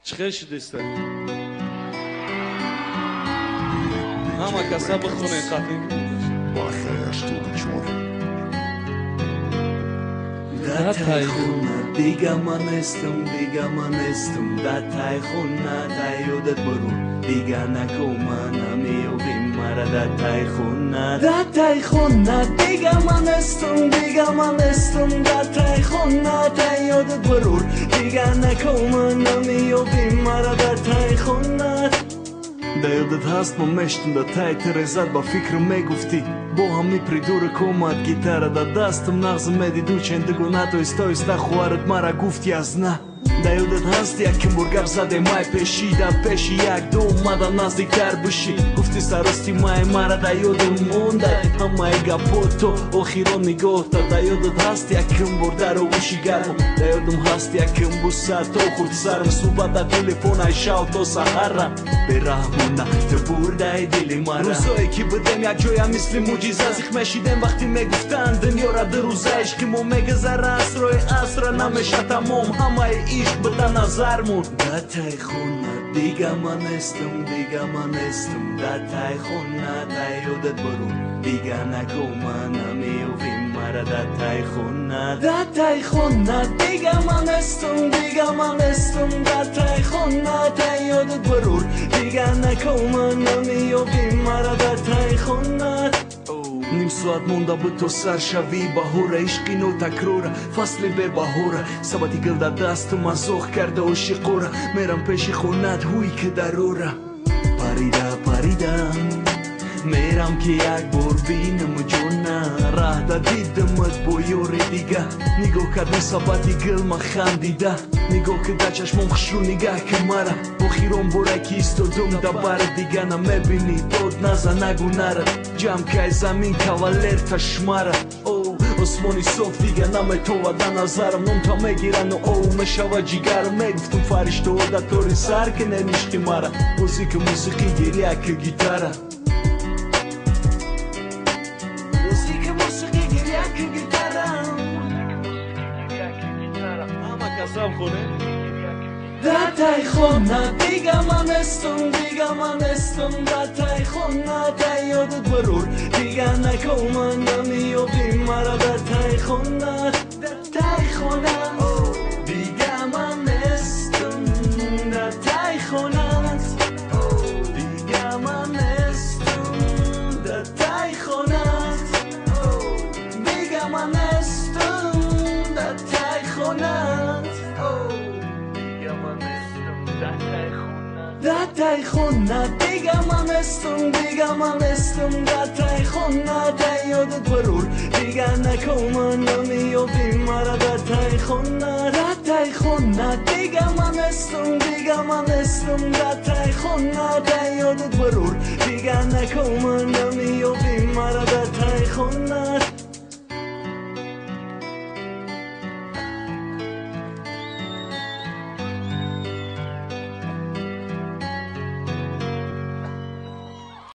چخه شدیسته همه کسا بخونه خطین Da taj khuna diga manestum da taj khuna da yodet boru diga na komana mi ovim mara da taj khuna diga manestum da taj khuna da yodet boru diga na komana mi ovim mara da taj khuna Da yodet hast momeshtum da taj terezat ba fikr me gufti Bo hami prидурок омад гитара да дастам нағзм медиду чендагу натоисто иста хуарат мара гуфт я зна Да ёдат ҳаст яким бургар заде май пеши да пеши як ду омада наздиктар биши гуфти сарости май мара да ёдам монда ҳамаи гапо то охирон нигоҳ да Да ёдат ҳаст яким бурдаро уши гарм Да ёдам ҳаст яким буса то хурд сарм субҳ да телефон ай шав то саҳара бераҳмона ту бурдаи дили мара рӯзое ки будем якҷоя мисли муҷиза зихмешидем вақти мегуфтанд дунёра ду рӯза ишқи мо мегузара асрои асра намеша тамом ҳамаи ишқ буда назармон Да тай хона дига манестум да тай хона да ёдат борун дига накомана меовим мара да тай хона дига манестум да тай хона да ёдат борун дига накомана меовим мара да тай хона Ним соат монда буд то сар шави баҳора ишқи нотакрора фасли бебаҳора сабати гил да дасту мазоқ карда ошиқора мерам пеши хонат ҳуи ки дарора парида мерам ки як бор бинам ҷона раҳ да дидамат бо ёре дига нигоҳ кардам сабати гил ма хандида нигоҳ кида чашмом хушрӯ нигаҳ ки мара охирон боре ки истодум да бар дига намебинӣ дод наза нагу нара ҷамкай замин кавалер ташмара осмони соф дига наметова да назарам нонта мегирану оу мешава ҷигарам мегуфтум фариштаҳо да тори сар кинен ишқи мара музика мусиқӣ гирия ки гитара Da taj khona diga manestum da taj khona da yodet borur diga nakomana mi ovim mara da taj khona diga manestum da taj khona diga manestum da taj khona diga manestum da taj khona Da taj khona diga manestum da taj khona da yodet borur diga nakomana mi ovim mara da taj khona diga manestum da taj khona da yodet borur diga nakomana mi